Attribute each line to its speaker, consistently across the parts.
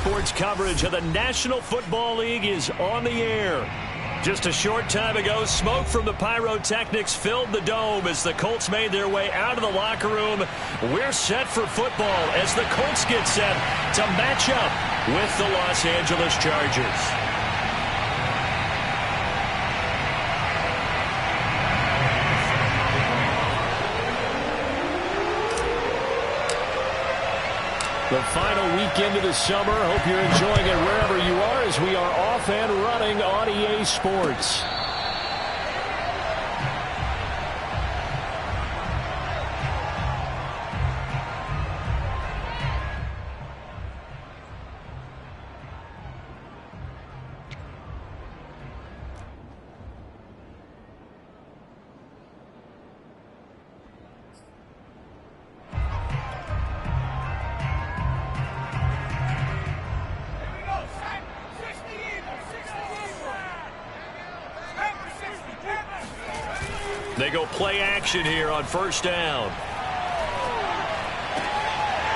Speaker 1: Sports coverage of the National Football League is on the air. Just a short time ago, smoke from the pyrotechnics filled the dome as the Colts made their way out of the locker room. We're set for football as the Colts get set to match up with the Los Angeles Chargers. The final weekend of the summer. Hope you're enjoying it wherever you are as we are off and running on EA Sports. They go play action here on first down.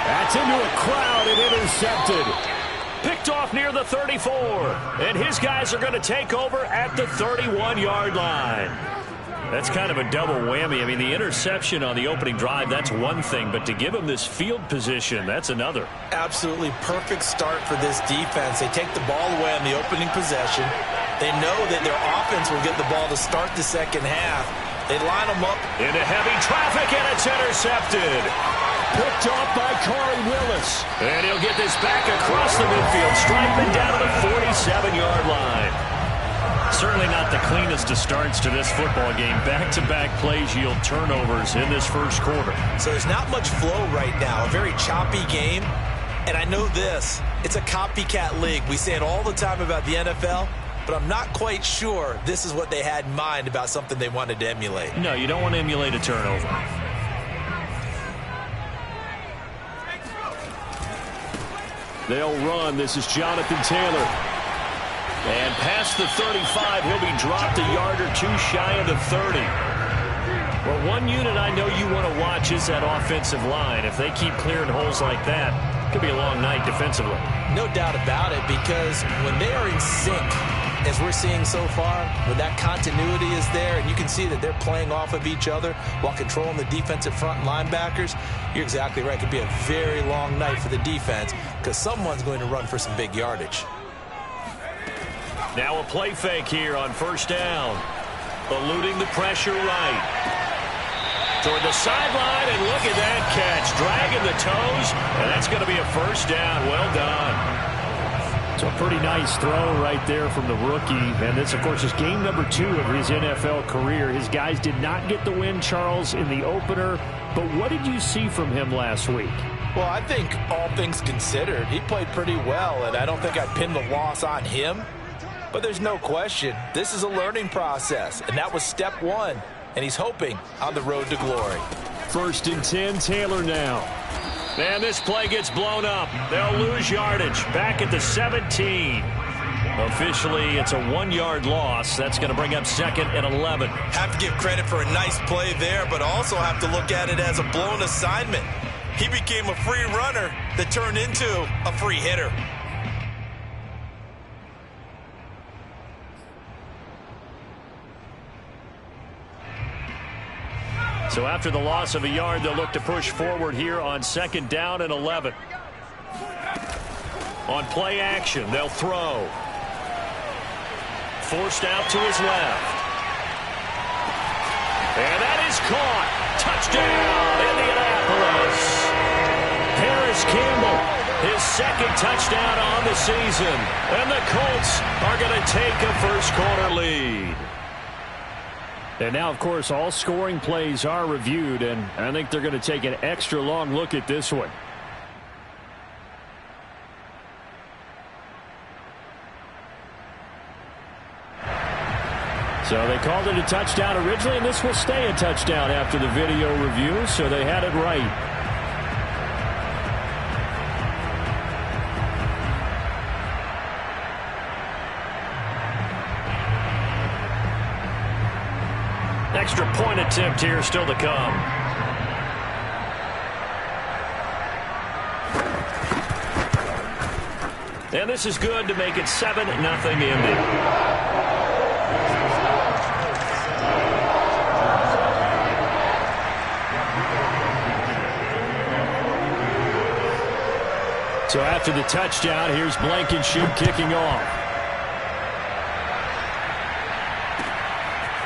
Speaker 1: That's into a crowd and intercepted. Picked off near the 34. And his guys are going to take over at the 31-yard line. That's kind of a double whammy. I mean, the interception on the opening drive, that's one thing. But to give him this field position, that's another.
Speaker 2: Absolutely perfect start for this defense. They take the ball away on the opening possession. They know that their offense will get the ball to start the second half. They line them up
Speaker 1: into heavy traffic, and it's intercepted. Picked off by Corey Willis. And he'll get this back across the midfield, striping down to the 47-yard line. Certainly not the cleanest of starts to this football game. Back-to-back plays yield turnovers in this first quarter.
Speaker 2: So there's not much flow right now. A very choppy game. And I know this. It's a copycat league. We say it all the time about the NFL. But I'm not quite sure this is what they had in mind about something they wanted to emulate.
Speaker 1: No, you don't want to emulate a turnover. They'll run. This is Jonathan Taylor. And past the 35, he'll be dropped a yard or two shy of the 30. Well, one unit I know you want to watch is that offensive line. If they keep clearing holes like that, it could be a long night defensively.
Speaker 2: No doubt about it, because when they are in sync, as we're seeing so far, when that continuity is there and you can see that they're playing off of each other while controlling the defensive front linebackers, you're exactly right. It could be a very long night for the defense because someone's going to run for some big yardage.
Speaker 1: Now a play fake here on first down. Eluding the pressure right. Toward the sideline, and look at that catch. Dragging the toes, and that's going to be a first down. Well done. So a pretty nice throw right there from the rookie. And this, of course, is game number 2 of his NFL career. His guys did not get the win, Charles, in the opener. But what did you see from him last week?
Speaker 2: Well, I think all things considered, he played pretty well. And I don't think I'd pin the loss on him. But there's no question. This is a learning process. And that was step 1. And he's hoping on the road to glory.
Speaker 1: 1st and 10, Taylor now. And this play gets blown up. They'll lose yardage. Back at the 17. Officially, it's a 1-yard loss. That's going to bring up 2nd and 11.
Speaker 2: Have to give credit for a nice play there, but also have to look at it as a blown assignment. He became a free runner that turned into a free hitter.
Speaker 1: So after the loss of a yard, they'll look to push forward here on 2nd down and 11. On play action, they'll throw. Forced out to his left. And that is caught. Touchdown, Indianapolis. Paris Campbell, his 2nd touchdown on the season. And the Colts are going to take a first-quarter lead. And now, of course, all scoring plays are reviewed, and I think they're going to take an extra long look at this one. So they called it a touchdown originally, and this will stay a touchdown after the video review, so they had it right. Extra point attempt here still to come. And this is good to make it 7-0 Indy. So after the touchdown, here's Blankenship kicking off.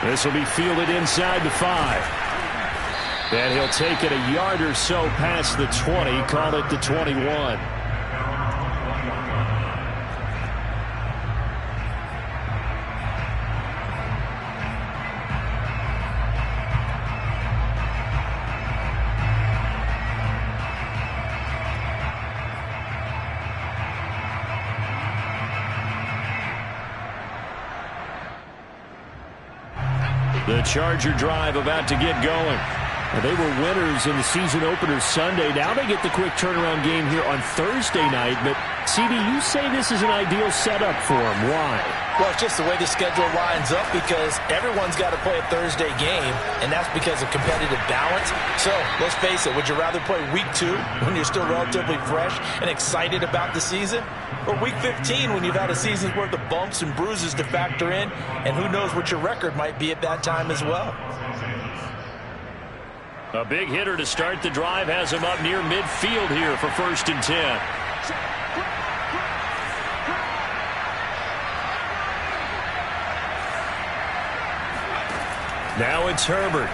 Speaker 1: This will be fielded inside the 5. And he'll take it a yard or so past the 20, call it the 21. The Charger drive about to get going. They were winners in the season opener Sunday. Now they get the quick turnaround game here on Thursday night. But, CD, you say this is an ideal setup for them. Why?
Speaker 2: Well, it's just the way the schedule lines up because everyone's got to play a Thursday game, and that's because of competitive balance. So, let's face it, would you rather play Week 2 when you're still relatively fresh and excited about the season? Or Week 15 when you've had a season's worth of bumps and bruises to factor in, and who knows what your record might be at that time as well.
Speaker 1: A big hitter to start the drive has him up near midfield here for 1st and 10. Now it's Herbert.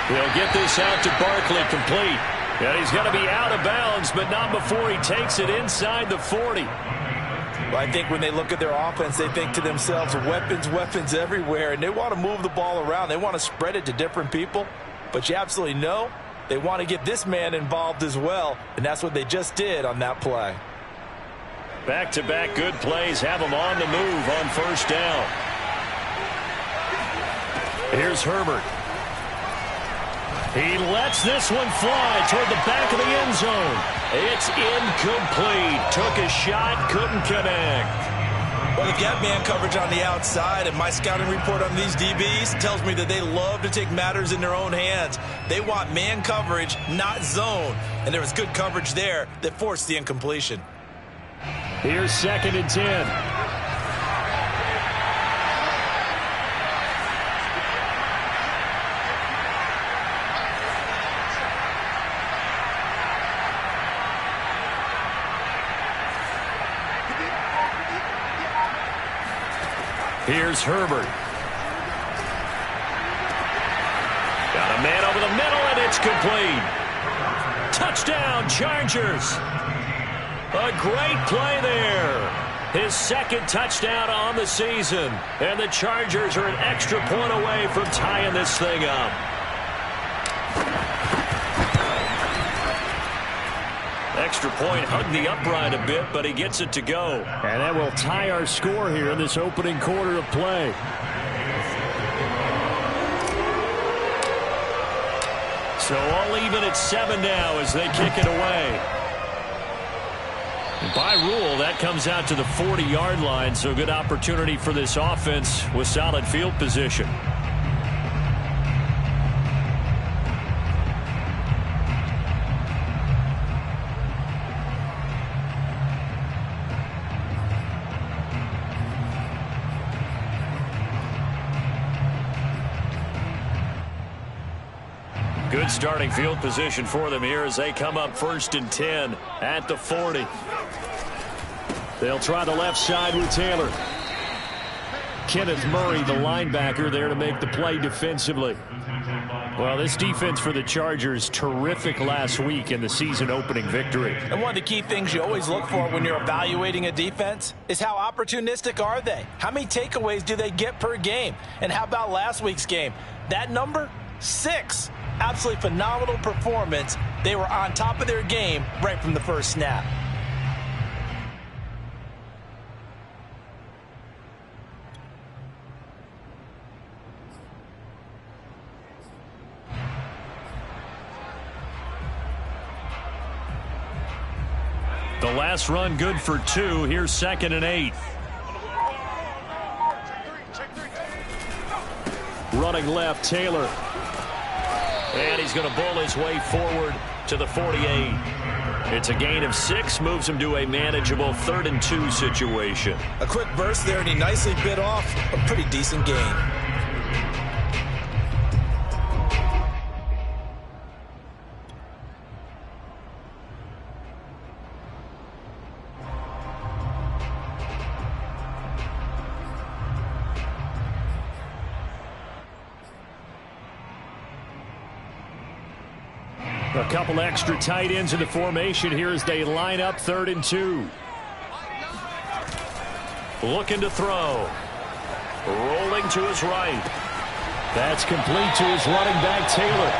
Speaker 1: He'll get this out to Barkley, complete. And he's going to be out of bounds, but not before he takes it inside the 40.
Speaker 2: Well, I think when they look at their offense, they think to themselves, weapons, weapons everywhere, and they want to move the ball around. They want to spread it to different people, but you absolutely know they want to get this man involved as well, and that's what they just did on that play.
Speaker 1: Back-to-back good plays have him on the move on 1st down. Here's Herbert. He lets this one fly toward the back of the end zone. It's incomplete. Took a shot, couldn't connect.
Speaker 2: Well, they've got man coverage on the outside, and my scouting report on these DBs tells me that they love to take matters in their own hands. They want man coverage, not zone. And there was good coverage there that forced the incompletion.
Speaker 1: Here's 2nd and 10. Here's Herbert. Got a man over the middle, and it's complete. Touchdown, Chargers. A great play there. His 2nd touchdown on the season. And the Chargers are an extra point away from tying this thing up. Extra point hugged the upright a bit, but he gets it to go. And that will tie our score here in this opening quarter of play. So all even at 7 now as they kick it away. And by rule, that comes out to the 40-yard line, so good opportunity for this offense with solid field position. Good starting field position for them here as they come up 1st and 10 at the 40. They'll try the left side with Taylor. Kenneth Murray, the linebacker, there to make the play defensively. Well, this defense for the Chargers, terrific last week in the season-opening victory.
Speaker 2: And one of the key things you always look for when you're evaluating a defense is how opportunistic are they? How many takeaways do they get per game? And how about last week's game? That number? 6. Absolutely phenomenal performance. They were on top of their game right from the first snap.
Speaker 1: The last run good for 2. Here's 2nd and 8. Running left, Taylor. And he's going to bull his way forward to the 48. It's a gain of 6, moves him to a manageable 3rd and 2 situation.
Speaker 2: A quick burst there, and he nicely bit off a pretty decent gain.
Speaker 1: A couple extra tight ends in the formation here as they line up 3rd and 2. Looking to throw. Rolling to his right. That's complete to his running back, Taylor.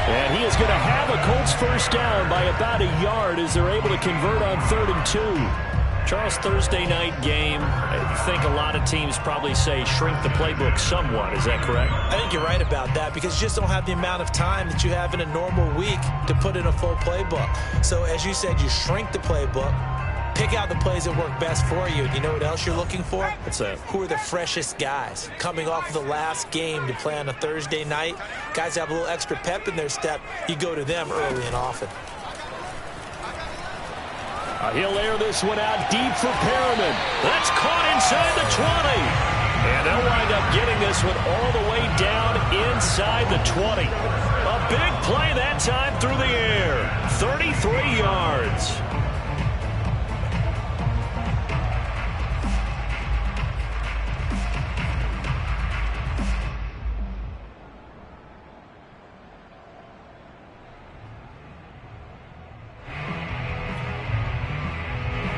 Speaker 1: And he is going to have a Colts first down by about a yard as they're able to convert on 3rd and 2. Charles, Thursday night game, I think a lot of teams probably say shrink the playbook somewhat. Is that correct?
Speaker 2: I think you're right about that because you just don't have the amount of time that you have in a normal week to put in a full playbook. So as you said, you shrink the playbook, pick out the plays that work best for you. And you know what else you're looking for?
Speaker 1: What's that?
Speaker 2: Who are the freshest guys coming off of the last game to play on a Thursday night? Guys have a little extra pep in their step. You go to them early and often.
Speaker 1: He'll air this one out deep for Perriman. That's caught inside the 20. And they'll wind up getting this one all the way down inside the 20. A big play that time through the air. 33 yards.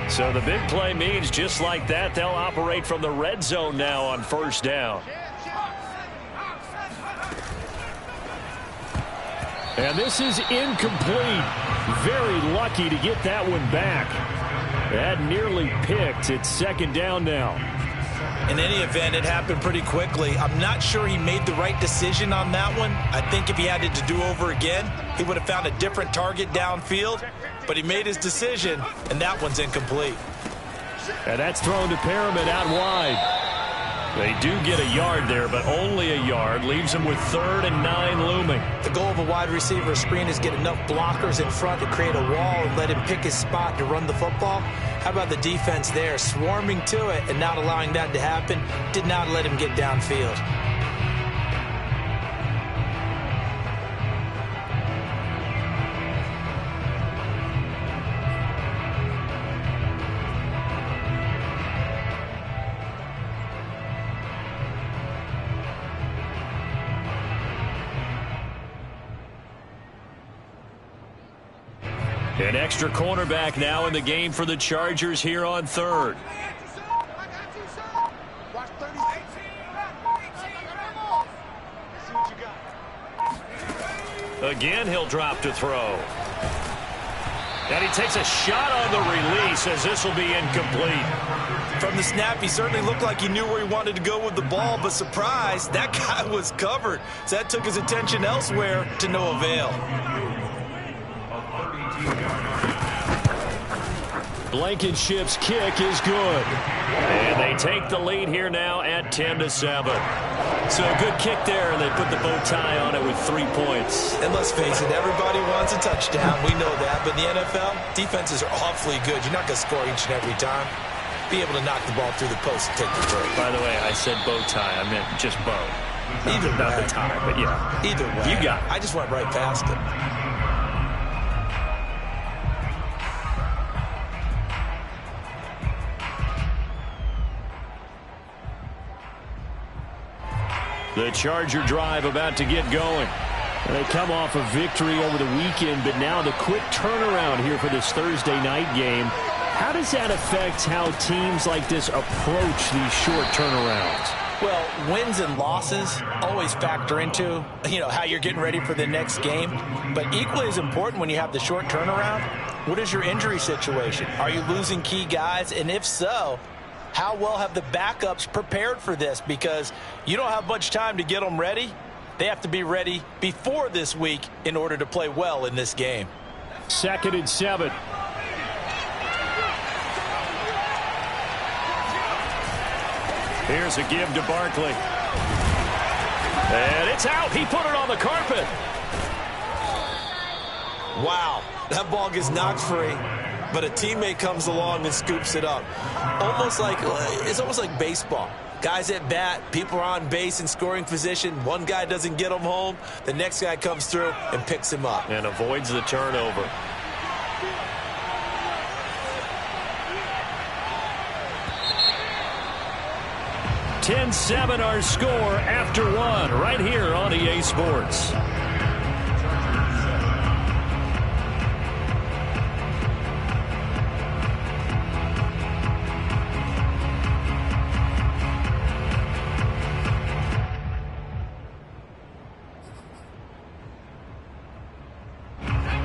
Speaker 1: So the big play means just like that, they'll operate from the red zone now on first down. And this is incomplete. Very lucky to get that one back. That nearly picked. It's 2nd down now.
Speaker 2: In any event, it happened pretty quickly. I'm not sure he made the right decision on that one. I think if he had it to do over again, he would have found a different target downfield. But he made his decision, and that one's incomplete.
Speaker 1: And that's thrown to Perriman out wide. They do get a yard there, but only a yard. Leaves him with 3rd and 9 looming.
Speaker 2: The goal of a wide receiver screen is get enough blockers in front to create a wall and let him pick his spot to run the football. How about the defense there, swarming to it and not allowing that to happen? Did not let him get downfield.
Speaker 1: An extra cornerback now in the game for the Chargers here on 3rd. Again, he'll drop to throw. And he takes a shot on the release as this will be incomplete.
Speaker 2: From the snap, he certainly looked like he knew where he wanted to go with the ball, but surprise, that guy was covered. So that took his attention elsewhere to no avail.
Speaker 1: Blankenship's kick is good. And they take the lead here now at 10-7. So a good kick there, and they put the bow tie on it with 3 points.
Speaker 2: And let's face it, everybody wants a touchdown. We know that. But in the NFL, defenses are awfully good. You're not going to score each and every time. Be able to knock the ball through the post and take the break.
Speaker 1: By the way, I said bow tie. I meant just bow.
Speaker 2: Either
Speaker 1: not
Speaker 2: way.
Speaker 1: the tie, but yeah.
Speaker 2: Either way.
Speaker 1: You got it.
Speaker 2: I just went right past it.
Speaker 1: The Charger drive about to get going. They come off a victory over the weekend, but now the quick turnaround here for this Thursday night game. How does that affect how teams like this approach these short turnarounds?
Speaker 2: Well, wins and losses always factor into, how you're getting ready for the next game. But equally as important when you have the short turnaround, what is your injury situation? Are you losing key guys? And if so, how well have the backups prepared for this? Because you don't have much time to get them ready. They have to be ready before this week in order to play well in this game.
Speaker 1: 2nd and 7. Here's a give to Barkley. And it's out. He put it on the carpet.
Speaker 2: Wow, that ball gets knocked free, but a teammate comes along and scoops it up. It's almost like baseball. Guys at bat, people are on base in scoring position. One guy doesn't get him home. The next guy comes through and picks him up.
Speaker 1: And avoids the turnover. (10-7) our score after one right here on EA Sports.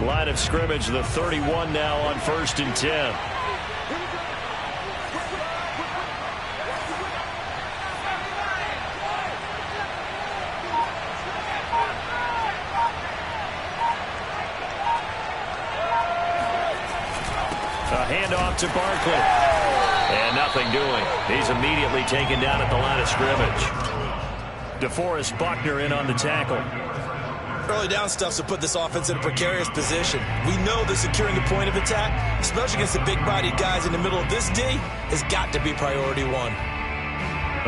Speaker 1: Line of scrimmage, the 31 now on 1st and 10. A handoff to Barkley. And nothing doing. He's immediately taken down at the line of scrimmage. DeForest Buckner in on the tackle.
Speaker 2: Early down stuff to put this offense in a precarious position. We know that securing the point of attack, especially against the big-bodied guys in the middle of this D, has got to be priority one.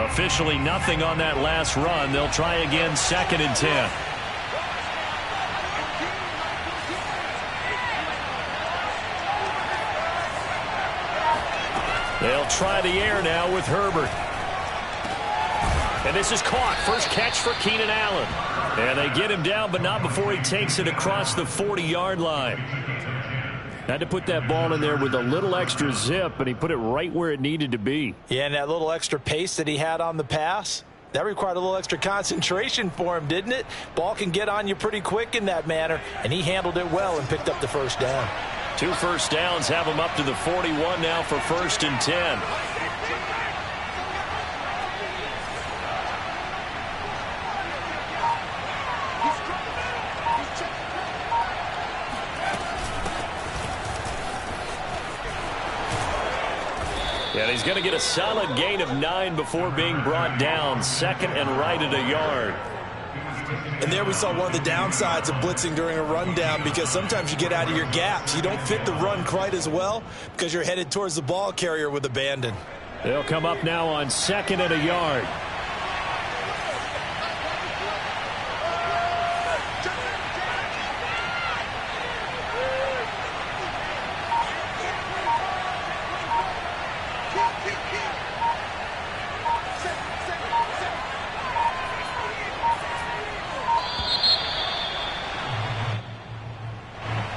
Speaker 1: Officially nothing on that last run. They'll try again, 2nd and 10. They'll try the air now with Herbert. And this is caught. First catch for Keenan Allen. And they get him down, but not before he takes it across the 40-yard line. Had to put that ball in there with a little extra zip, and he put it right where it needed to be.
Speaker 2: Yeah, and that little extra pace that he had on the pass, that required a little extra concentration for him, didn't it? Ball can get on you pretty quick in that manner, and he handled it well and picked up the first down.
Speaker 1: 2 first downs have him up to the 41 now for 1st and 10. And he's going to get a solid gain of 9 before being brought down. 2nd and right at a yard.
Speaker 2: And there we saw one of the downsides of blitzing during a rundown, because sometimes you get out of your gaps. You don't fit the run quite as well because you're headed towards the ball carrier with abandon.
Speaker 1: They'll come up now on 2nd and a yard.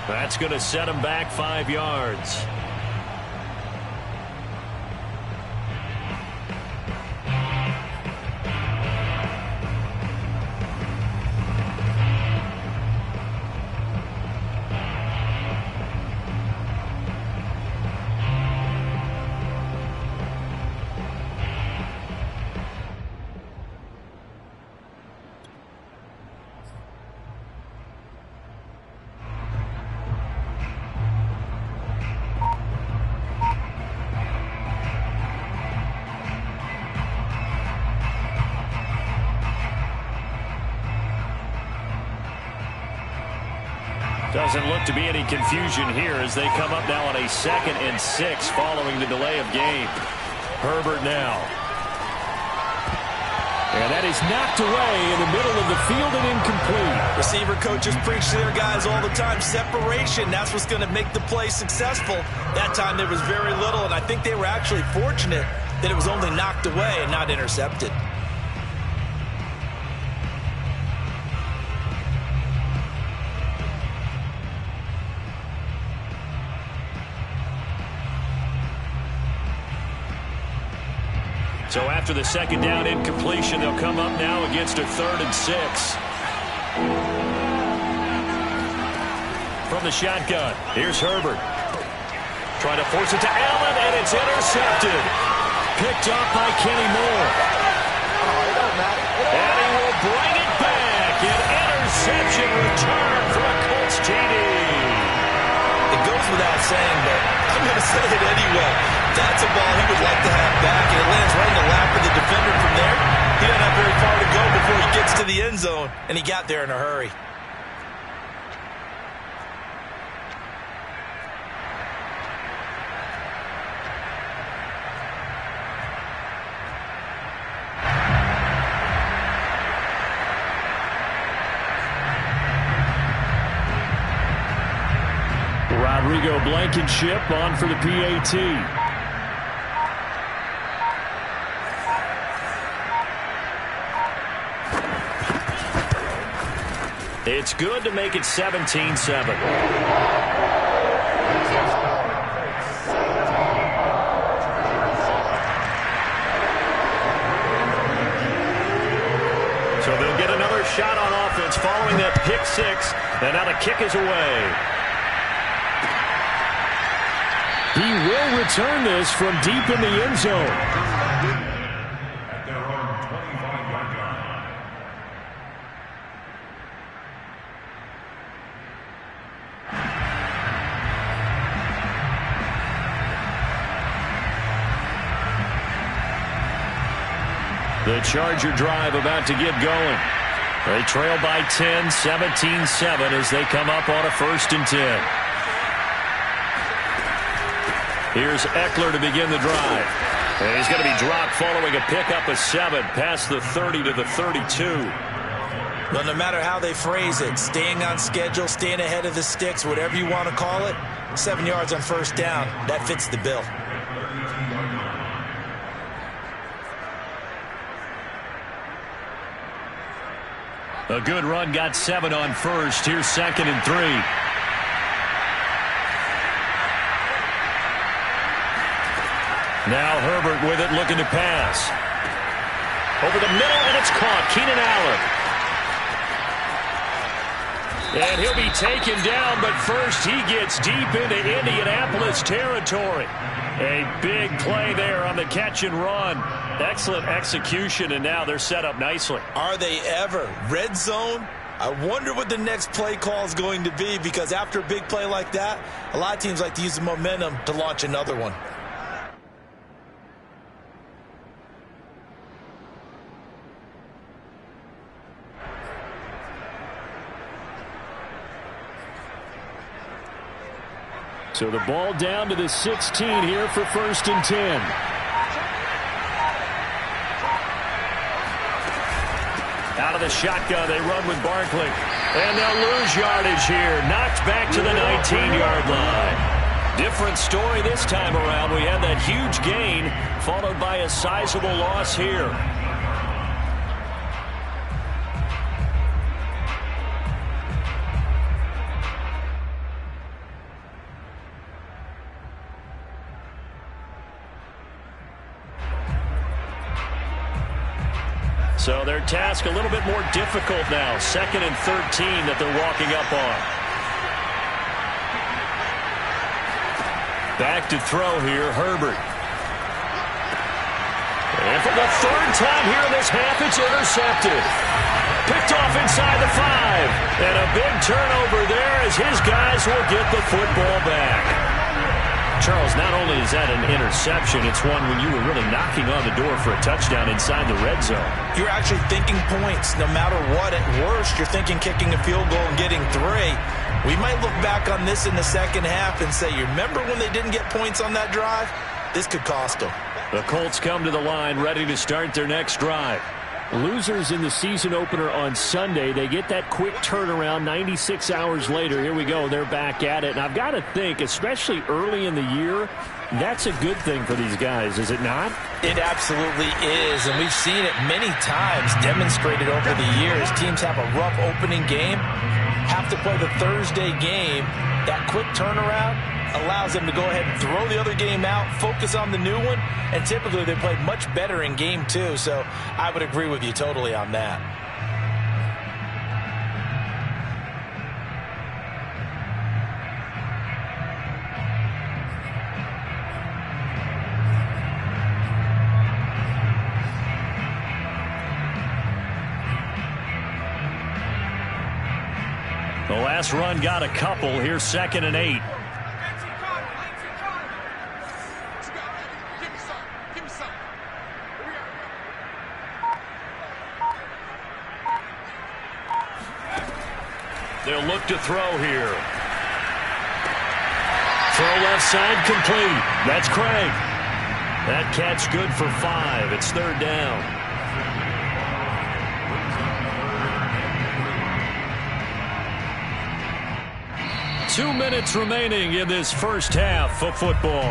Speaker 1: That's going to set him back 5 yards. Doesn't look to be any confusion here as they come up now on a 2nd and 6 following the delay of game. Herbert now. And that is knocked away in the middle of the field and incomplete.
Speaker 2: Receiver coaches preach to their guys all the time. Separation, that's what's going to make the play successful. That time there was very little, and I think they were actually fortunate that it was only knocked away and not intercepted.
Speaker 1: So after the 2nd down incompletion, they'll come up now against a 3rd and 6. From the shotgun, here's Herbert. Trying to force it to Allen, and it's intercepted. Picked off by Kenny Moore. And he will bring it back. An interception return for a Colts TD.
Speaker 2: It goes without saying, but I'm going to say it anyway. That's a ball he would like to have back, and it lands right in the lap of the defender from there. He doesn't have very far to go before he gets to the end zone, and he got there in a hurry.
Speaker 1: Rodrigo Blankenship on for the PAT. It's good to make it 17-7. So they'll get another shot on offense following that pick six. And now the kick is away. He will return this from deep in the end zone. The Charger drive about to get going. They trail by 10, 17-7 as they come up on a 1st and 10. Here's Eckler to begin the drive. And he's going to be dropped following a pickup of 7 past the 30 to the 32.
Speaker 2: Well, no matter how they phrase it, staying on schedule, staying ahead of the sticks, whatever you want to call it, 7 yards on 1st down, that fits the bill.
Speaker 1: A good run got 7 on 1st. Here's 2nd and 3. Now Herbert with it, looking to pass. Over the middle, and it's caught. Keenan Allen. And he'll be taken down, but first he gets deep into Indianapolis territory. A big play there on the catch and run. Excellent execution, and now they're set up nicely.
Speaker 2: Are they ever? Red zone? I wonder what the next play call is going to be, because after a big play like that, a lot of teams like to use the momentum to launch another one.
Speaker 1: So the ball down to the 16 here for 1st and 10. Out of the shotgun, they run with Barkley. And they'll lose yardage here. Knocked back to the 19-yard line. Different story this time around. We had that huge gain, followed by a sizable loss here. So their task a little bit more difficult now. 2nd and 13 that they're walking up on. Back to throw here, Herbert. And for the 3rd time here in this half, it's intercepted. Picked off inside the 5. And a big turnover there as his guys will get the football back. Charles, not only is that an interception, it's one when you were really knocking on the door for a touchdown inside the red zone.
Speaker 2: You're actually thinking points no matter what. At worst, you're thinking kicking a field goal and getting 3. We might look back on this in the second half and say, you remember when they didn't get points on that drive? This could cost them.
Speaker 1: The Colts come to the line ready to start their next drive. Losers in the season opener on Sunday. They get that quick turnaround 96 hours later. Here we go. They're back at it. And I've got to think, especially early in the year, that's a good thing for these guys, is it not?
Speaker 2: It absolutely is. And we've seen it many times demonstrated over the years. Teams have a rough opening game, have to play the Thursday game. That quick turnaround allows them to go ahead and throw the other game out, focus on the new one, and typically they play much better in game 2. So I would agree with you totally on that.
Speaker 1: The last run got a couple. Here's 2nd and 8. They'll look to throw here. Throw left side complete. That's Craig. That catch good for 5. It's 3rd down. 2 minutes remaining in this first half of football.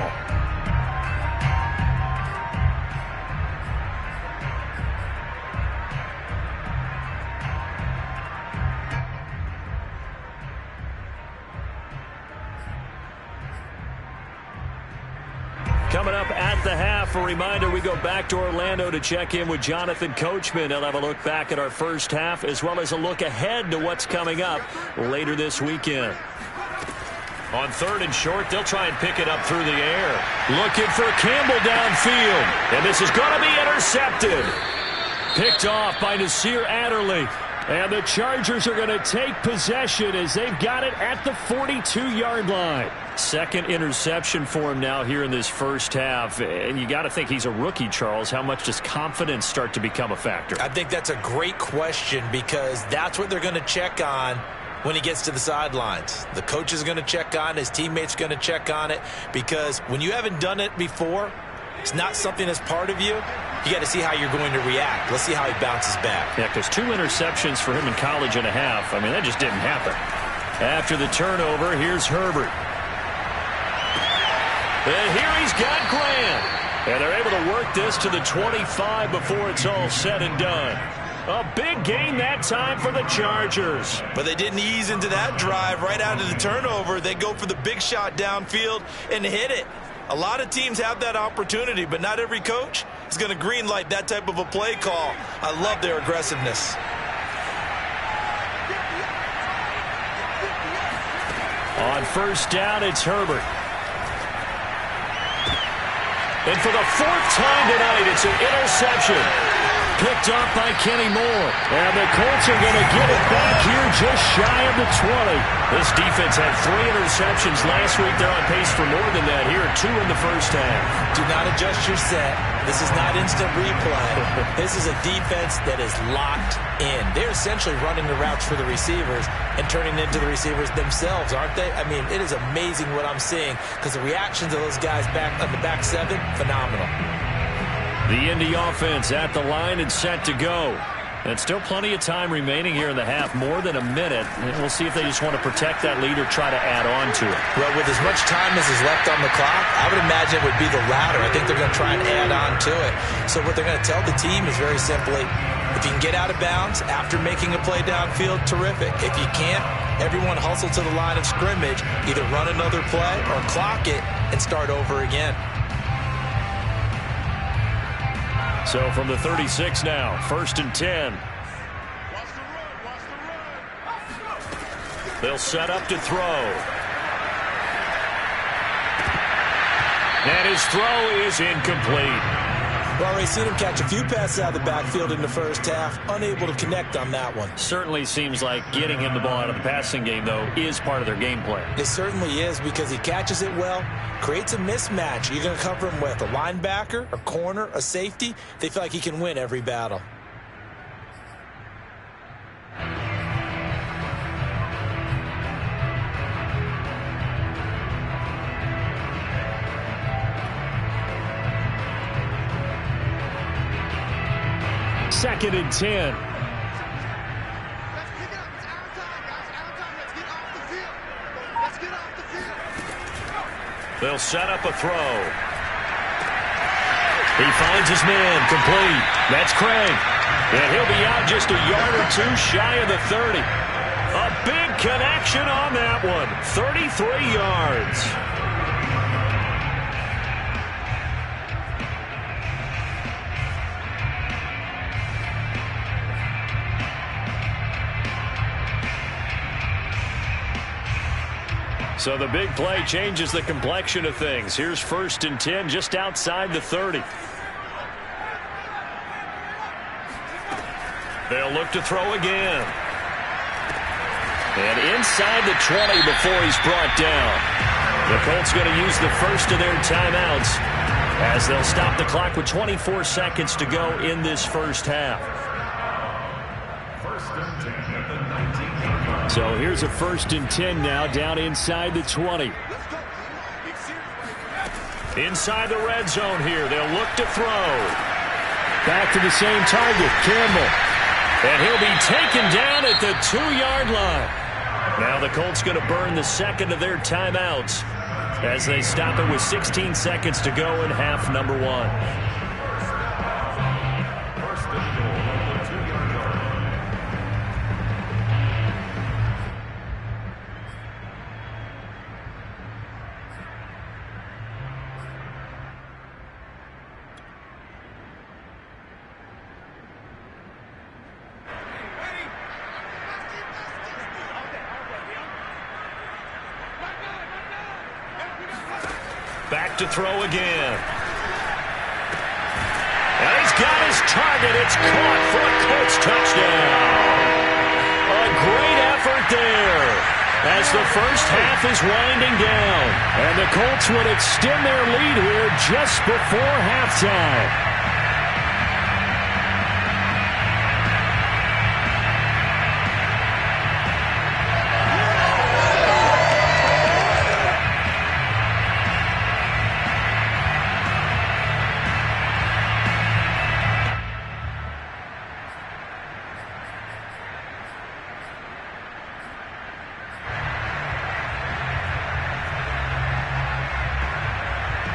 Speaker 1: Coming up at the half, a reminder, we go back to Orlando to check in with Jonathan Coachman. He'll have a look back at our first half as well as a look ahead to what's coming up later this weekend. On 3rd and short, they'll try and pick it up through the air. Looking for Campbell downfield. And this is going to be intercepted. Picked off by Nasir Adderley. And the Chargers are going to take possession as they've got it at the 42-yard line. Second interception for him now here in this first half. And you got to think he's a rookie, Charles. How much does confidence start to become a factor?
Speaker 2: I think that's a great question because that's what they're going to check on when he gets to the sidelines. The coach is going to check on it. His teammates are going to check on it because when you haven't done it before, it's not something that's part of you. You got to see how you're going to react. Let's see how he bounces back.
Speaker 1: Yeah, because 2 interceptions for him in college and a half. I mean, that just didn't happen. After the turnover, here's Herbert. And here he's got Grant. And they're able to work this to the 25 before it's all said and done. A big gain that time for the Chargers.
Speaker 2: But they didn't ease into that drive right out of the turnover. They go for the big shot downfield and hit it. A lot of teams have that opportunity, but not every coach is going to greenlight that type of a play call. I love their aggressiveness.
Speaker 1: On first down, it's Herbert. And for the 4th time tonight, it's an interception. Picked up by Kenny Moore. And the Colts are going to get it back here just shy of the 20. This defense had 3 interceptions last week. They're on pace for more than that here. 2 in the first half.
Speaker 2: Do not adjust your set. This is not instant replay. This is a defense that is locked in. They're essentially running the routes for the receivers and turning into the receivers themselves, aren't they? I mean, it is amazing what I'm seeing because the reactions of those guys back on the back 7, phenomenal.
Speaker 1: The Indy offense at the line and set to go. And still plenty of time remaining here in the half, more than a minute. And we'll see if they just want to protect that lead or try to add on to it.
Speaker 2: Well, with as much time as is left on the clock, I would imagine it would be the latter. I think they're going to try and add on to it. So what they're going to tell the team is very simply, if you can get out of bounds after making a play downfield, terrific. If you can't, everyone hustle to the line of scrimmage, either run another play or clock it and start over again.
Speaker 1: So from the 36 now, 1st and 10. They'll set up to throw. And his throw is incomplete.
Speaker 2: Well, we've seen him catch a few passes out of the backfield in the first half, unable to connect on that one.
Speaker 1: Certainly seems like getting him the ball out of the passing game, though, is part of their game plan.
Speaker 2: It certainly is because he catches it well, creates a mismatch. You're going to cover him with a linebacker, a corner, a safety. They feel like he can win every battle.
Speaker 1: Second and 10. They'll set up a throw. He finds his man, complete. That's Craig. And he'll be out just a yard or 2 shy of the 30. A big connection on that one. 33 yards. So the big play changes the complexion of things. Here's 1st and 10 just outside the 30. They'll look to throw again. And inside the 20 before he's brought down. The Colts going to use the first of their timeouts as they'll stop the clock with 24 seconds to go in this first half. So here's a 1st and 10 now down inside the 20. Inside the red zone here. They'll look to throw. Back to the same target, Campbell. And he'll be taken down at the 2-yard line. Now the Colts going to burn the second of their timeouts as they stop it with 16 seconds to go in half number one. Back to throw again. And he's got his target. It's caught for a Colts touchdown. A great effort there as the first half is winding down. And the Colts would extend their lead here just before halftime.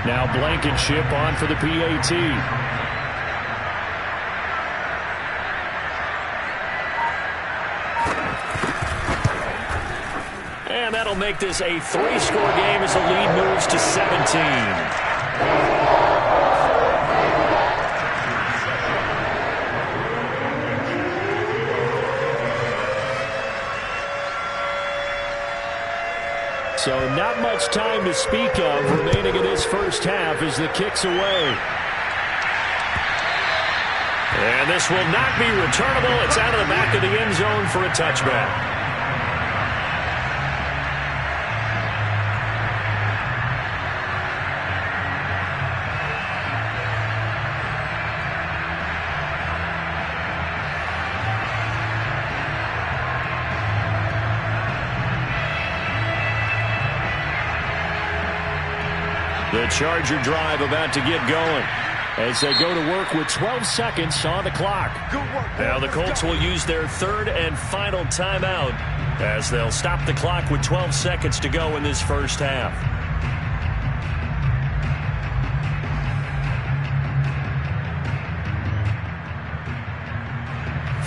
Speaker 1: Now Blankenship on for the PAT. And that'll make this a 3-score game as the lead moves to 17. So not much time to speak of remaining in this first half as the kick's away. And this will not be returnable. It's out of the back of the end zone for a touchback. The Charger drive about to get going as they go to work with 12 seconds on the clock. Now the Colts will use their third and final timeout as they'll stop the clock with 12 seconds to go in this first half.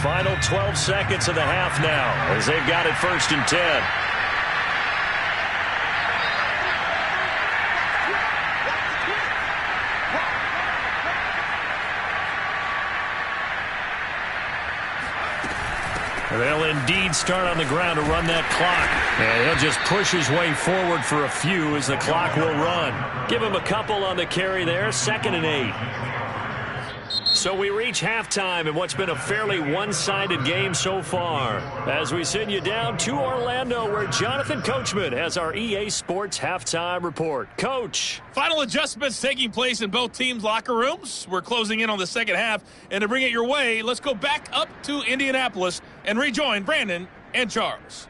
Speaker 1: Final 12 seconds of the half now as they've got it 1st and 10. They'll indeed start on the ground to run that clock. And he'll just push his way forward for a few as the clock will run. Give him a couple on the carry there, 2nd and 8. So we reach halftime in what's been a fairly one-sided game so far. As we send you down to Orlando where Jonathan Coachman has our EA Sports Halftime Report. Coach.
Speaker 3: Final adjustments taking place in both teams' locker rooms. We're closing in on the second half. And to bring it your way, let's go back up to Indianapolis and rejoin Brandon and Charles.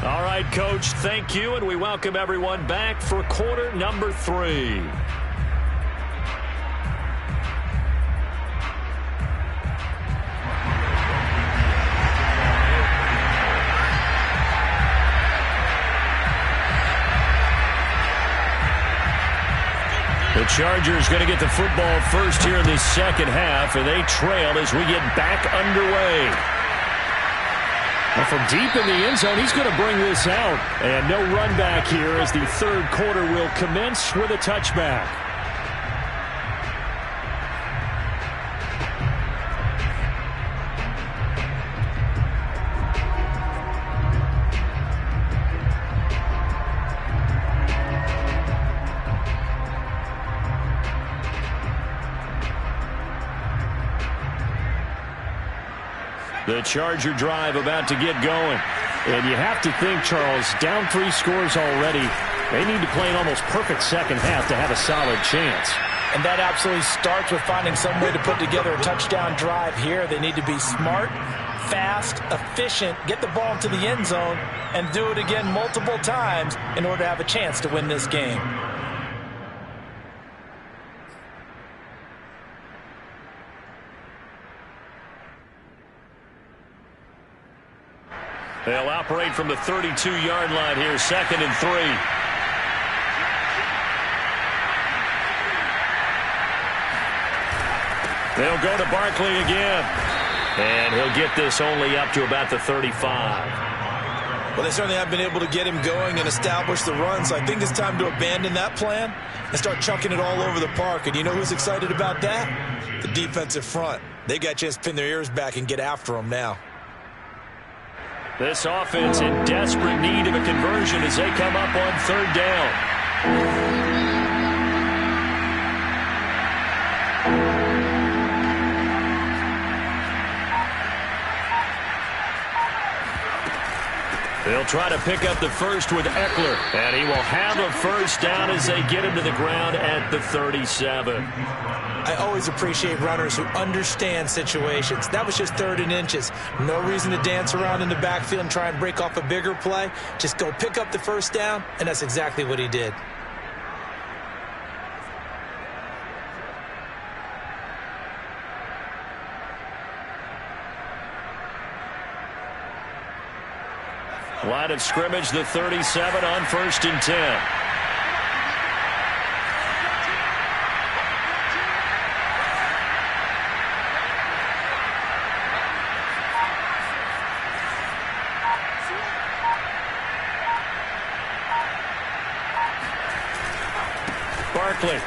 Speaker 1: All right, Coach, thank you, and we welcome everyone back for quarter number 3. The Chargers going to get the football first here in this second half, and they trail as we get back underway. Well, from deep in the end zone, he's going to bring this out. And no run back here as the third quarter will commence with a touchback. The Charger drive about to get going. And you have to think, Charles, down 3 scores already. They need to play an almost perfect second half to have a solid chance.
Speaker 2: And that absolutely starts with finding some way to put together a touchdown drive here. They need to be smart, fast, efficient, get the ball into the end zone, and do it again multiple times in order to have a chance to win this game.
Speaker 1: They'll operate from the 32-yard line here, 2nd and 3. They'll go to Barkley again. And he'll get this only up to about the 35.
Speaker 2: Well, they certainly have been able to get him going and establish the run, so I think it's time to abandon that plan and start chucking it all over the park. And you know who's excited about that? The defensive front. They got a chance to pin their ears back and get after him now.
Speaker 1: This offense in desperate need of a conversion as they come up on 3rd down. They'll try to pick up the first with Eckler, and he will have a first down as they get him to the ground at the 37.
Speaker 2: I always appreciate runners who understand situations. That was just 3rd and inches. No reason to dance around in the backfield and try and break off a bigger play. Just go pick up the first down, and that's exactly what he did.
Speaker 1: Line of scrimmage, the 37 on 1st and 10. Barkley.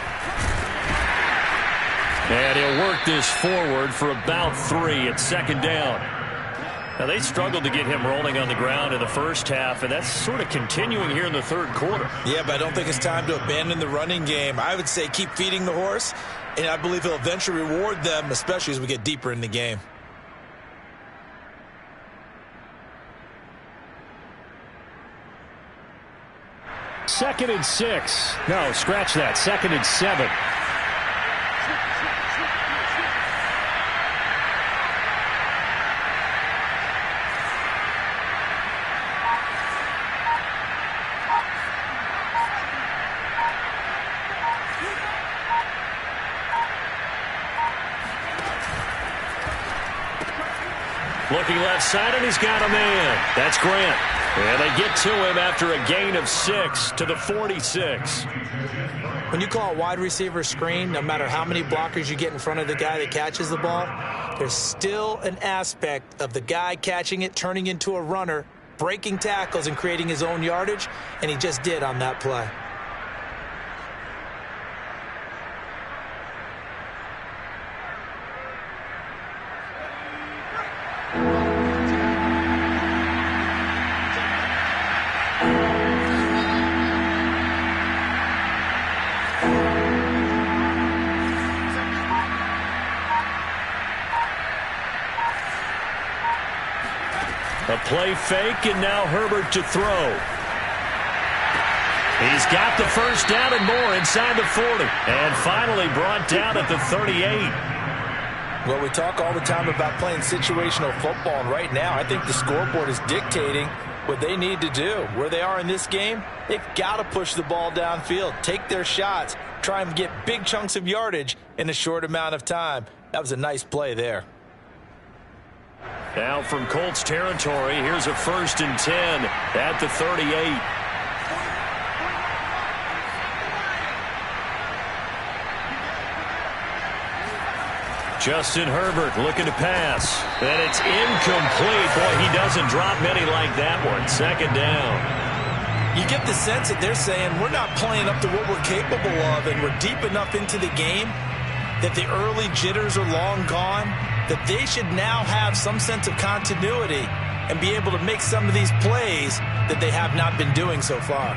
Speaker 1: And he'll work this forward for about 3 at 2nd down. Now, they struggled to get him rolling on the ground in the first half, and that's sort of continuing here in the 3rd quarter.
Speaker 2: Yeah, but I don't think it's time to abandon the running game. I would say keep feeding the horse, and I believe he'll eventually reward them, especially as we get deeper in the game.
Speaker 1: Second and 6. No, scratch that. 2nd and 7. Looking left side, and he's got a man. That's Grant. And they get to him after a gain of 6 to the 46.
Speaker 2: When you call a wide receiver screen, no matter how many blockers you get in front of the guy that catches the ball, there's still an aspect of the guy catching it, turning into a runner, breaking tackles and creating his own yardage, and he just did on that play.
Speaker 1: A play fake, and now Herbert to throw. He's got the first down and more inside the 40. And finally brought down at the 38.
Speaker 2: Well, we talk all the time about playing situational football, and right now I think the scoreboard is dictating what they need to do. Where they are in this game, they've got to push the ball downfield, take their shots, try and get big chunks of yardage in a short amount of time. That was a nice play there.
Speaker 1: Now from Colts territory, here's a 1st and 10 at the 38. Justin Herbert looking to pass. And it's incomplete. Boy, he doesn't drop many like that one. 2nd down.
Speaker 2: You get the sense that they're saying we're not playing up to what we're capable of, and we're deep enough into the game that the early jitters are long gone, that they should now have some sense of continuity and be able to make some of these plays that they have not been doing so far.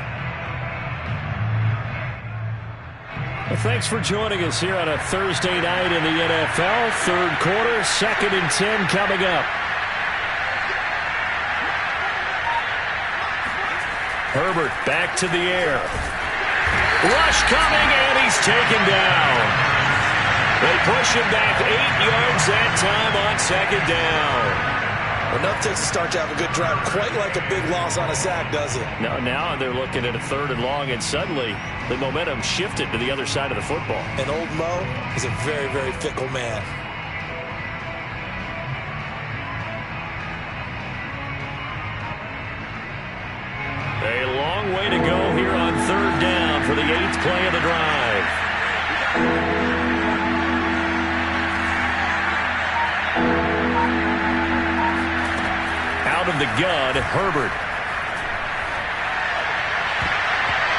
Speaker 1: Well, thanks for joining us here on a Thursday night in the NFL. 3rd quarter, 2nd and 10 coming up. Herbert back to the air. Rush coming, and he's taken down. They push him back 8 yards that time on second down.
Speaker 2: Enough takes to start to have a good drive. Quite like a big loss on a sack, does it?
Speaker 1: Now they're looking at a 3rd and long, and suddenly the momentum shifted to the other side of the football.
Speaker 2: And old Mo is a very, very fickle man.
Speaker 1: A long way to go here on 3rd down for the 8th play of the drive. Out of the gun, Herbert.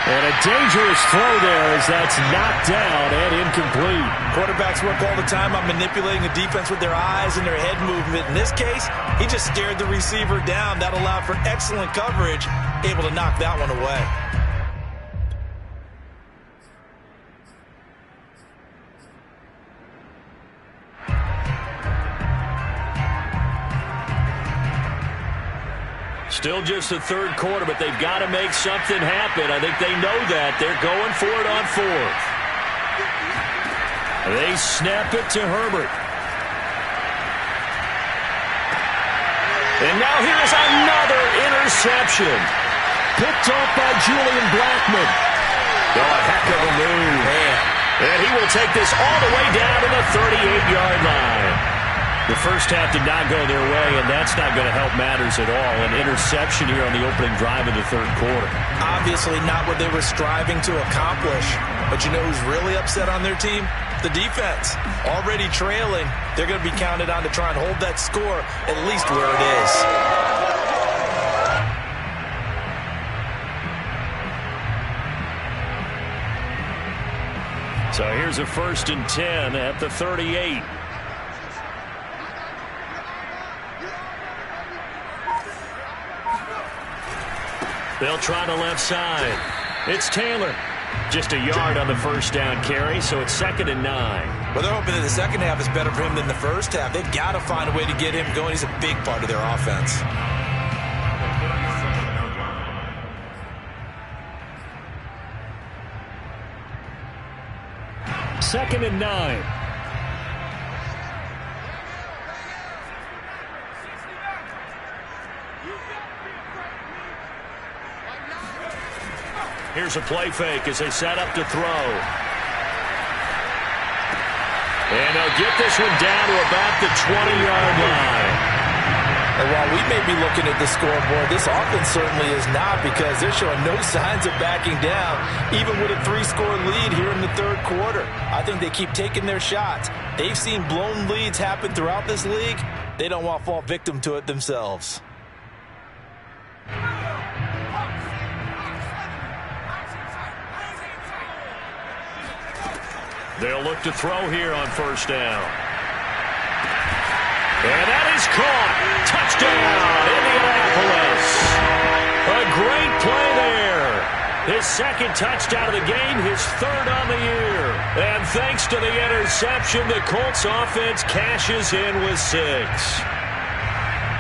Speaker 1: And a dangerous throw there as that's knocked down and incomplete.
Speaker 2: Quarterbacks work all the time on manipulating the defense with their eyes and their head movement. In this case, he just stared the receiver down. That allowed for excellent coverage, able to knock that one away.
Speaker 1: Still just the 3rd quarter, but they've got to make something happen. I think they know that. They're going for it on 4th. They snap it to Herbert. And now here's another interception. Picked off by Julian Blackmon. Oh, a heck of a move. Man. And he will take this all the way down to the 38-yard line. The first half did not go their way, and that's not going to help matters at all. An interception here on the opening drive of the 3rd quarter.
Speaker 2: Obviously not what they were striving to accomplish. But you know who's really upset on their team? The defense. Already trailing. They're going to be counted on to try and hold that score at least where it is.
Speaker 1: So here's a 1st and 10 at the 38. They'll try the left side. It's Taylor. Just a yard on the 1st down carry, so it's 2nd and 9.
Speaker 2: Well, they're hoping that the second half is better for him than the first half. They've got to find a way to get him going. He's a big part of their offense.
Speaker 1: Second and 9. Here's a play fake as they set up to throw. And they'll get this one down to about the 20-yard line.
Speaker 2: And while we may be looking at the scoreboard, this offense certainly is not, because they're showing no signs of backing down, even with a 3-score lead here in the 3rd quarter. I think they keep taking their shots. They've seen blown leads happen throughout this league. They don't want to fall victim to it themselves.
Speaker 1: They'll look to throw here on 1st down. And that is caught. Touchdown, Indianapolis. A great play there. His 2nd touchdown of the game, his 3rd on the year. And thanks to the interception, the Colts offense cashes in with 6.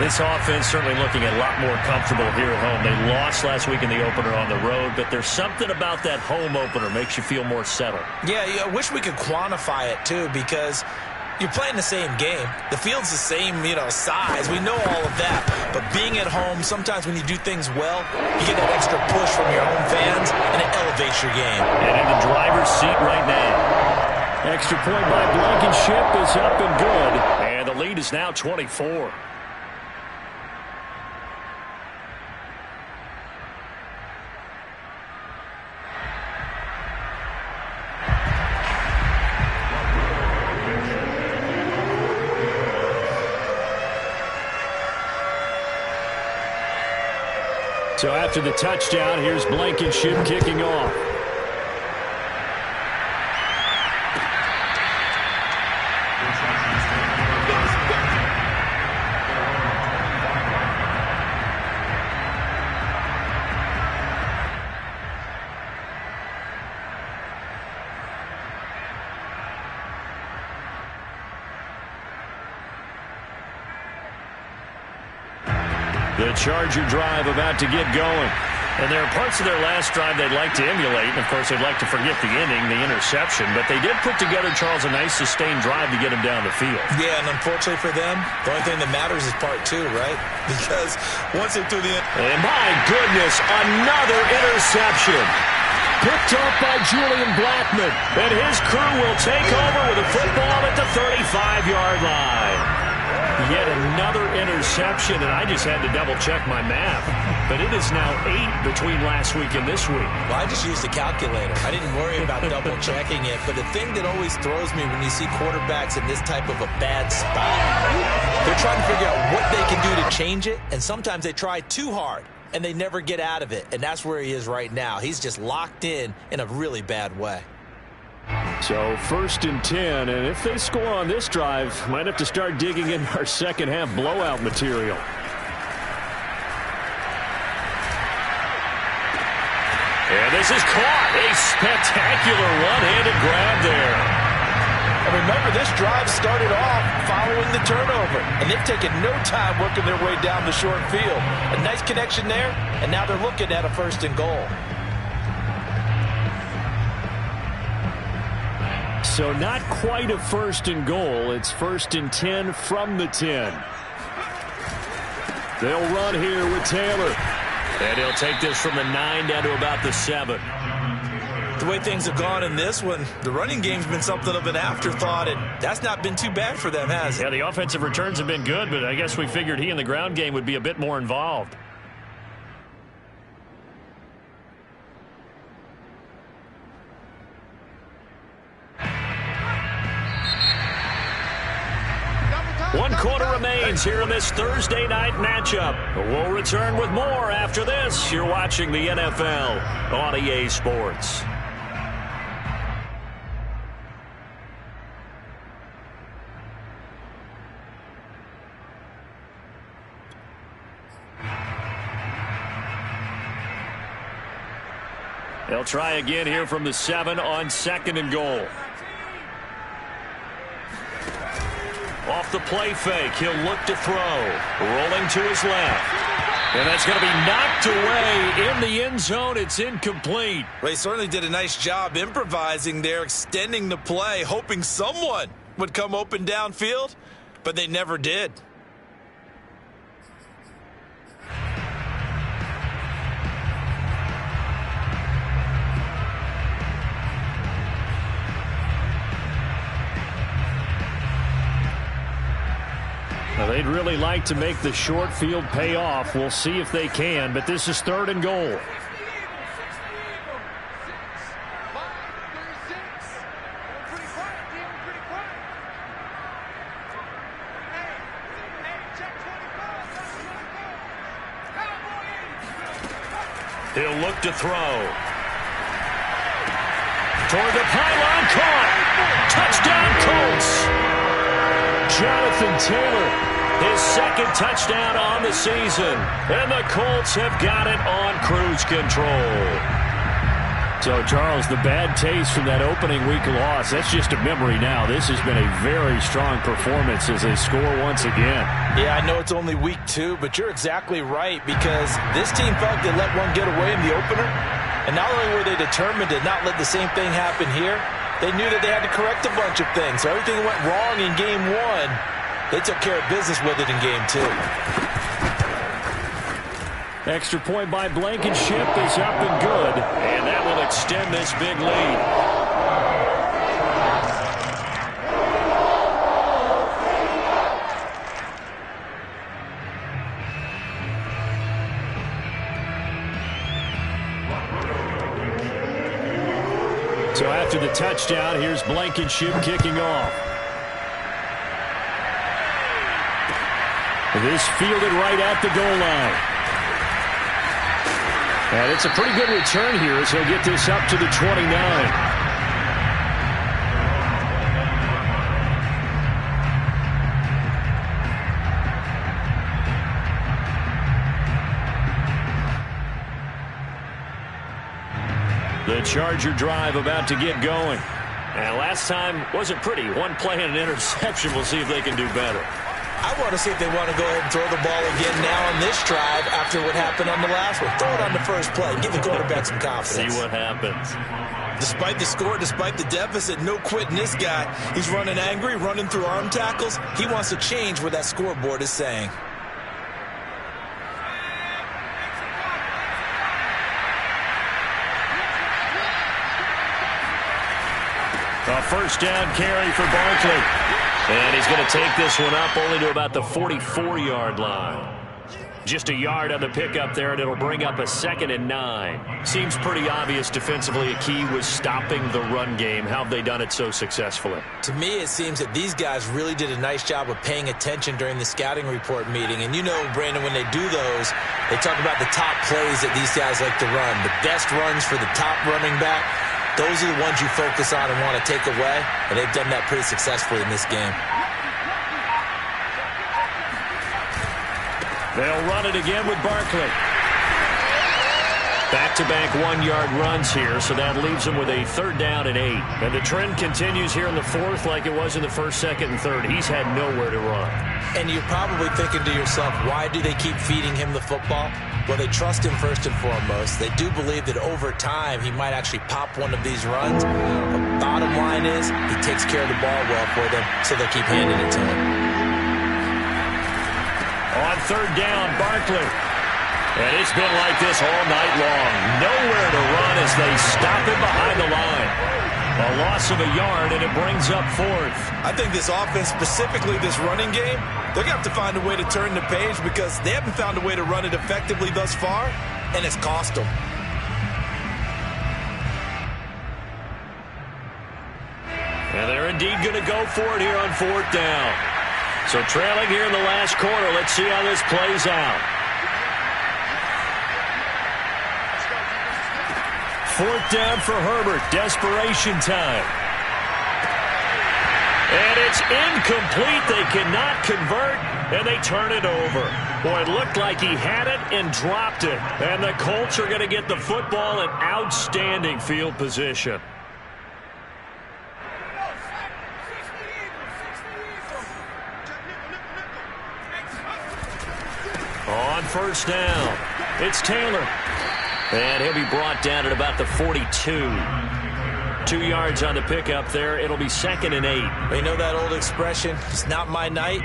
Speaker 1: This offense certainly looking a lot more comfortable here at home. They lost last week in the opener on the road, but there's something about that home opener makes you feel more settled.
Speaker 2: Yeah, I wish we could quantify it, too, because you're playing the same game. The field's the same, size. We know all of that. But being at home, sometimes when you do things well, you get that extra push from your home fans, and it elevates your game.
Speaker 1: And in the driver's seat right now. Extra point by Blankenship is up and good. And the lead is now 24. So after the touchdown, here's Blankenship kicking off. The Charger drive about to get going. And there are parts of their last drive they'd like to emulate. And, of course, they'd like to forget the inning, the interception. But they did put together, Charles, a nice sustained drive to get him down the field.
Speaker 2: Yeah, and unfortunately for them, the only thing that matters is part 2, right? Because once they're through the end.
Speaker 1: And my goodness, another interception. Picked up by Julian Blackmon. And his crew will take over with a football at the 35-yard line. Yet another interception, and I just had to double-check my math. But it is now 8 between last week and this week.
Speaker 2: Well, I just used a calculator. I didn't worry about double-checking it. But the thing that always throws me when you see quarterbacks in this type of a bad spot, they're trying to figure out what they can do to change it, and sometimes they try too hard, and they never get out of it. And that's where he is right now. He's just locked in a really bad way.
Speaker 1: So 1st and 10, and if they score on this drive, might have to start digging in our second half blowout material. And this is caught. A spectacular one-handed grab there.
Speaker 2: And remember, this drive started off following the turnover, and they've taken no time working their way down the short field. A nice connection there, and now they're looking at a 1st and goal.
Speaker 1: So not quite a 1st and goal. It's 1st and 10 from the 10. They'll run here with Taylor. And he'll take this from the 9 down to about the 7.
Speaker 2: The way things have gone in this one, the running game's been something of an afterthought, and that's not been too bad for them, has it?
Speaker 1: Yeah, the offensive returns have been good, but I guess we figured he in the ground game would be a bit more involved. One quarter remains here in this Thursday night matchup. We'll return with more after this. You're watching the NFL on EA Sports. They'll try again here from the 7 on 2nd and goal. Off the play fake, he'll look to throw. Rolling to his left. And that's going to be knocked away in the end zone. It's incomplete.
Speaker 2: Well, he certainly did a nice job improvising there, extending the play, hoping someone would come open downfield, but they never did.
Speaker 1: Now, they'd really like to make the short field pay off. We'll see if they can, but this is 3rd and goal. He'll look to throw. Toward the pylon, caught. Touchdown, Colts. Jonathan Taylor, his 2nd touchdown on the season. And the Colts have got it on cruise control. So, Charles, the bad taste from that opening week loss, that's just a memory now. This has been a very strong performance as they score once again.
Speaker 2: Yeah, I know it's only week 2, but you're exactly right, because this team felt they let one get away in the opener. And not only were they determined to not let the same thing happen here, they knew that they had to correct a bunch of things. So everything that went wrong in game 1, they took care of business with it in game 2.
Speaker 1: Extra point by Blankenship is up and good. And that will extend this big lead. So after the touchdown, here's Blankenship kicking off. This fielded right at the goal line. And it's a pretty good return here as he'll get this up to the 29. The Charger drive about to get going. And last time wasn't pretty. One play and an interception. We'll see if they can do better.
Speaker 2: I want to see if they want to go ahead and throw the ball again now on this drive after what happened on the last one. Throw it on the first play. Give the quarterback some confidence.
Speaker 1: See what happens.
Speaker 2: Despite the score, despite the deficit, no quitting this guy. He's running angry, running through arm tackles. He wants to change what that scoreboard is saying.
Speaker 1: A first down carry for Barkley. And he's going to take this one up only to about the 44-yard line. Just a yard on the pickup there, and it'll bring up a 2nd and 9. Seems pretty obvious defensively a key was stopping the run game. How have they done it so successfully?
Speaker 2: To me, it seems that these guys really did a nice job of paying attention during the scouting report meeting. And you know, Brandon, when they do those, they talk about the top plays that these guys like to run. The best runs for the top running back. Those are the ones you focus on and want to take away, and they've done that pretty successfully in this game.
Speaker 1: They'll run it again with Barkley. Back-to-back 1-yard runs here, so that leaves them with a 3rd down and 8. And the trend continues here in the 4th like it was in the 1st, 2nd, and 3rd. He's had nowhere to run. And
Speaker 2: you're probably thinking to yourself, why do they keep feeding him the football? Well, they trust him first and foremost. They do believe that over time he might actually pop one of these runs. The bottom line is he takes care of the ball well for them, so they'll keep handing it to him.
Speaker 1: On 3rd down, Barkley. And it's been like this all night long. Nowhere to run as they stop him behind the line. A loss of a yard, and it brings up 4th.
Speaker 2: I think this offense, specifically this running game, they're going to have to find a way to turn the page because they haven't found a way to run it effectively thus far, and it's cost them.
Speaker 1: And they're indeed going to go for it here on 4th down. So trailing here in the last quarter, let's see how this plays out. 4th down for Herbert. Desperation time. And it's incomplete. They cannot convert, and they turn it over. Boy, it looked like he had it and dropped it. And the Colts are going to get the football in outstanding field position. On 1st down, it's Taylor. And he'll be brought down at about the 42. 2 yards on the pickup there. It'll be 2nd and 8.
Speaker 2: You know that old expression, it's not my night?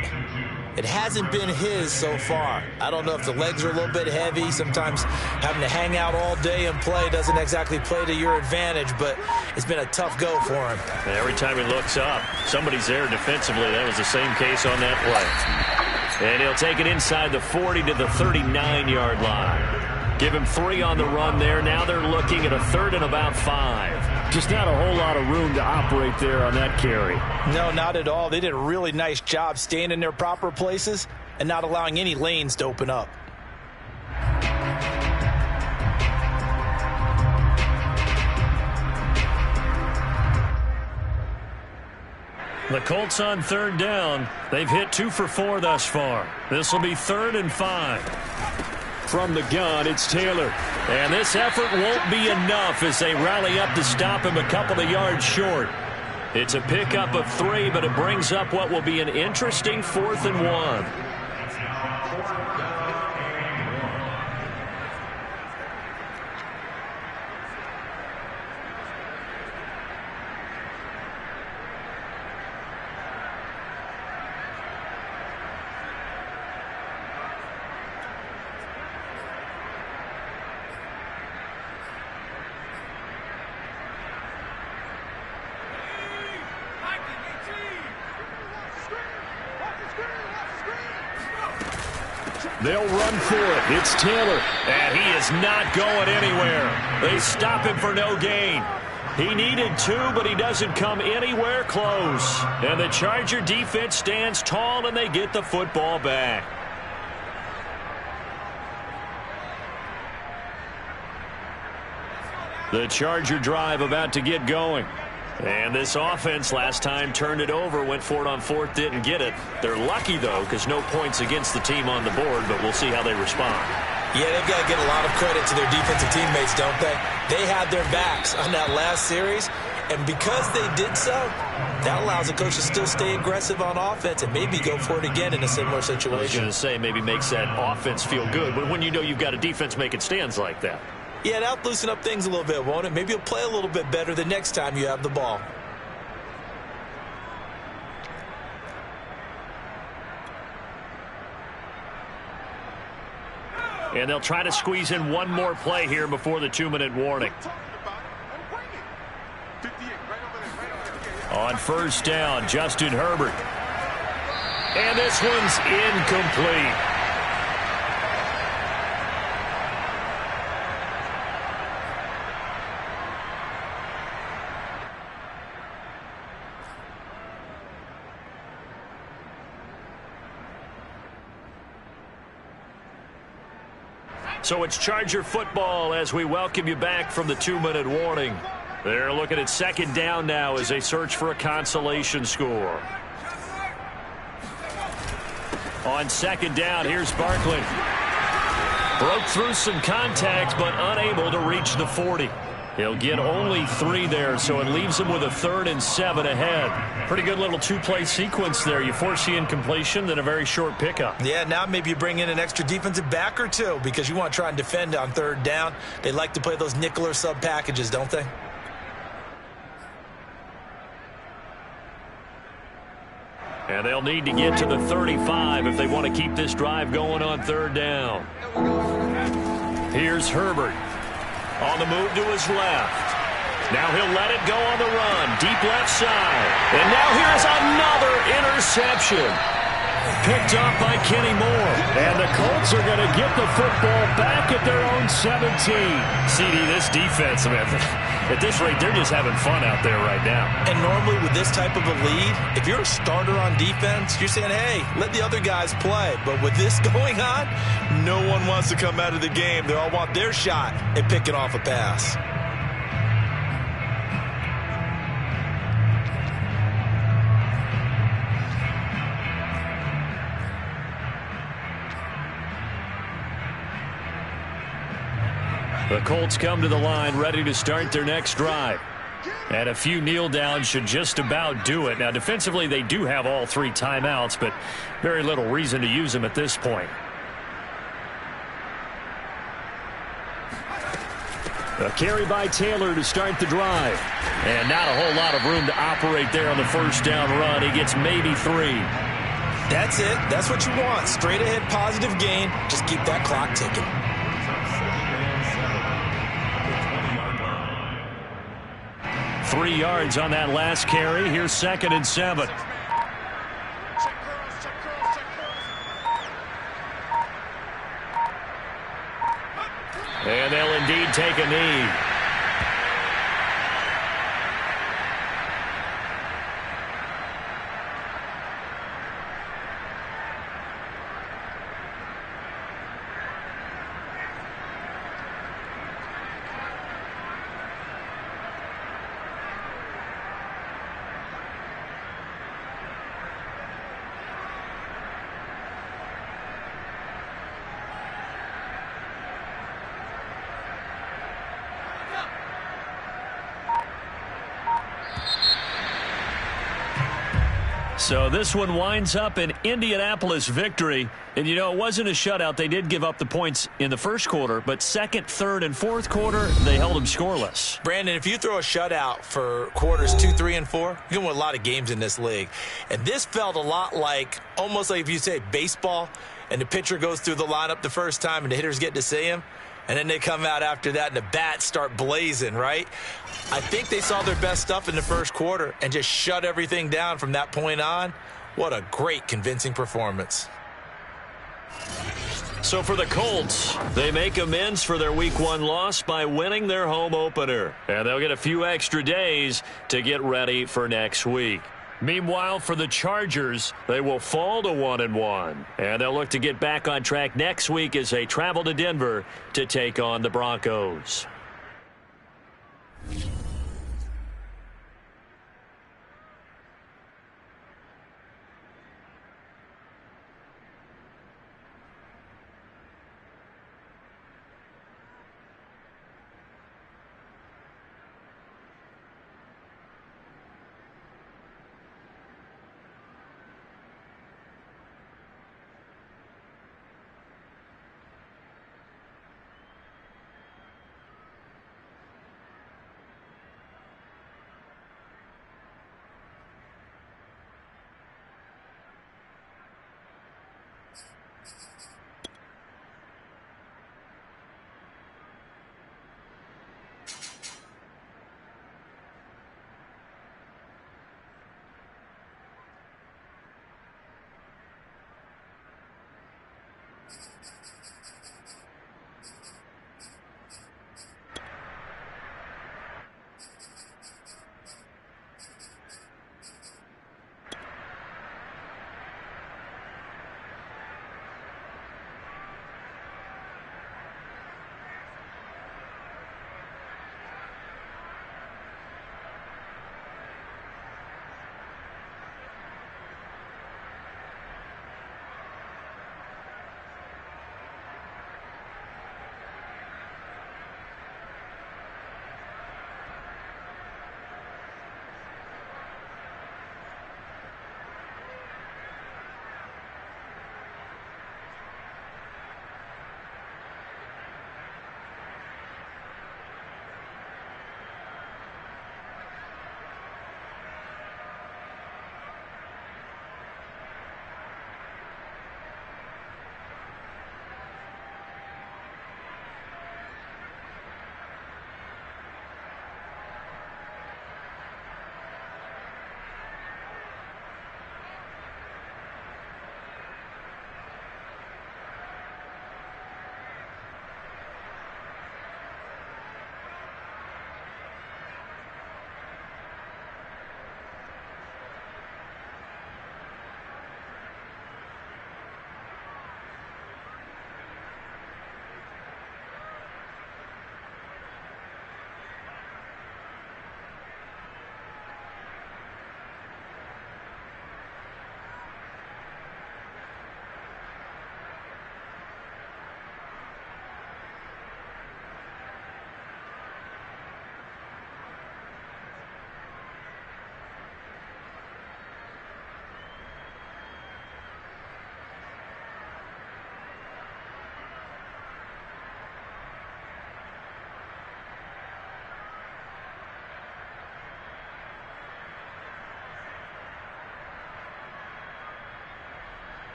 Speaker 2: It hasn't been his so far. I don't know if the legs are a little bit heavy. Sometimes having to hang out all day and play doesn't exactly play to your advantage, but it's been a tough go for him.
Speaker 1: Every time he looks up, somebody's there defensively. That was the same case on that play. And he'll take it inside the 40 to the 39-yard line. Give him 3 on the run there. Now they're looking at a 3rd and about 5. Just not a whole lot of room to operate there on that carry.
Speaker 2: No, not at all. They did a really nice job staying in their proper places and not allowing any lanes to open up.
Speaker 1: The Colts on 3rd down. They've hit 2 for 4 thus far. This will be 3rd and 5. From the gun, it's Taylor. And this effort won't be enough as they rally up to stop him a couple of yards short. It's a pickup of 3, but it brings up what will be an interesting 4th and 1. They'll run for it. It's Taylor. And he is not going anywhere. They stop him for no gain. He needed 2, but he doesn't come anywhere close. And the Charger defense stands tall, and they get the football back. The Charger drive about to get going. And this offense last time turned it over, went for it on 4th, didn't get it. They're lucky, though, because no points against the team on the board, but we'll see how they respond.
Speaker 2: Yeah, they've got to get a lot of credit to their defensive teammates, don't they? They had their backs on that last series, And because they did so, that allows the coach to still stay aggressive on offense and maybe go for it again in a similar situation.
Speaker 1: I was going to say maybe makes that offense feel good, but when you know you've got a defense making stands like that.
Speaker 2: Yeah, that'll loosen up things a little bit, won't it? Maybe you'll play a little bit better the next time you have the ball.
Speaker 1: And they'll try to squeeze in one more play here before the 2-minute warning. On first down, Justin Herbert. And this one's incomplete. So it's Charger football as we welcome you back from the 2-minute warning. They're looking at second down now as they search for a consolation score. On second down, here's Barkley. Broke through some contact, but unable to reach the 40. He'll get only 3 there, so it leaves him with a 3rd and 7 ahead. Pretty good little 2-play sequence there. You force the incompletion, then a very short pickup.
Speaker 2: Yeah, now maybe you bring in an extra defensive back or two because you want to try and defend on 3rd down. They like to play those nickel or sub packages, don't they?
Speaker 1: And they'll need to get to the 35 if they want to keep this drive going on 3rd down. Here's Herbert. On the move to his left. Now he'll let it go on the run. Deep left side. And now here's another interception. Picked off by Kenny Moore. And the Colts are going to get the football back at their own 17. CD, this defense, man, at this rate, they're just having fun out there right now.
Speaker 2: And normally with this type of a lead, if you're a starter on defense, you're saying, hey, let the other guys play. But with this going on, no one wants to come out of the game. They all want their shot at picking off a pass.
Speaker 1: The Colts come to the line ready to start their next drive. And a few kneel downs should just about do it. Now, defensively, they do have all 3 timeouts, but very little reason to use them at this point. A carry by Taylor to start the drive. And not a whole lot of room to operate there on the first down run. He gets maybe 3.
Speaker 2: That's it. That's what you want. Straight ahead positive gain. Just keep that clock ticking.
Speaker 1: 3 yards on that last carry. Here's 2nd and 7. And they'll indeed take a knee. So this one winds up an Indianapolis victory. And, you know, it wasn't a shutout. They did give up the points in the first quarter, but second, third, and fourth quarter, they held them scoreless.
Speaker 2: Brandon, if you throw a shutout for quarters 2, 3, and 4, you're going to win a lot of games in this league. And this felt a lot like, almost like if you say baseball, and the pitcher goes through the lineup the first time and the hitters get to see him, and then they come out after that and the bats start blazing, right? I think they saw their best stuff in the first quarter and just shut everything down from that point on. What a great, convincing performance.
Speaker 1: So for the Colts, they make amends for their Week 1 loss by winning their home opener. And they'll get a few extra days to get ready for next week. Meanwhile, for the Chargers, they will fall to 1-1. And they'll look to get back on track next week as they travel to Denver to take on the Broncos.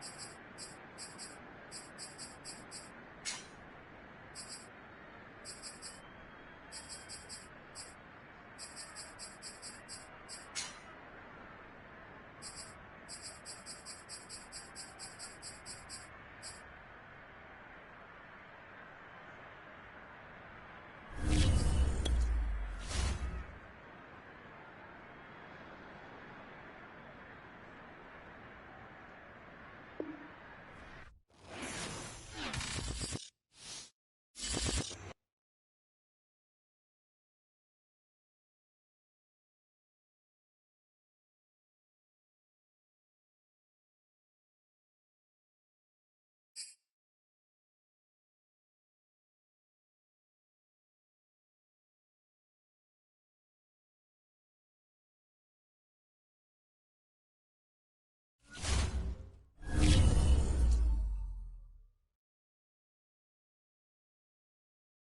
Speaker 4: you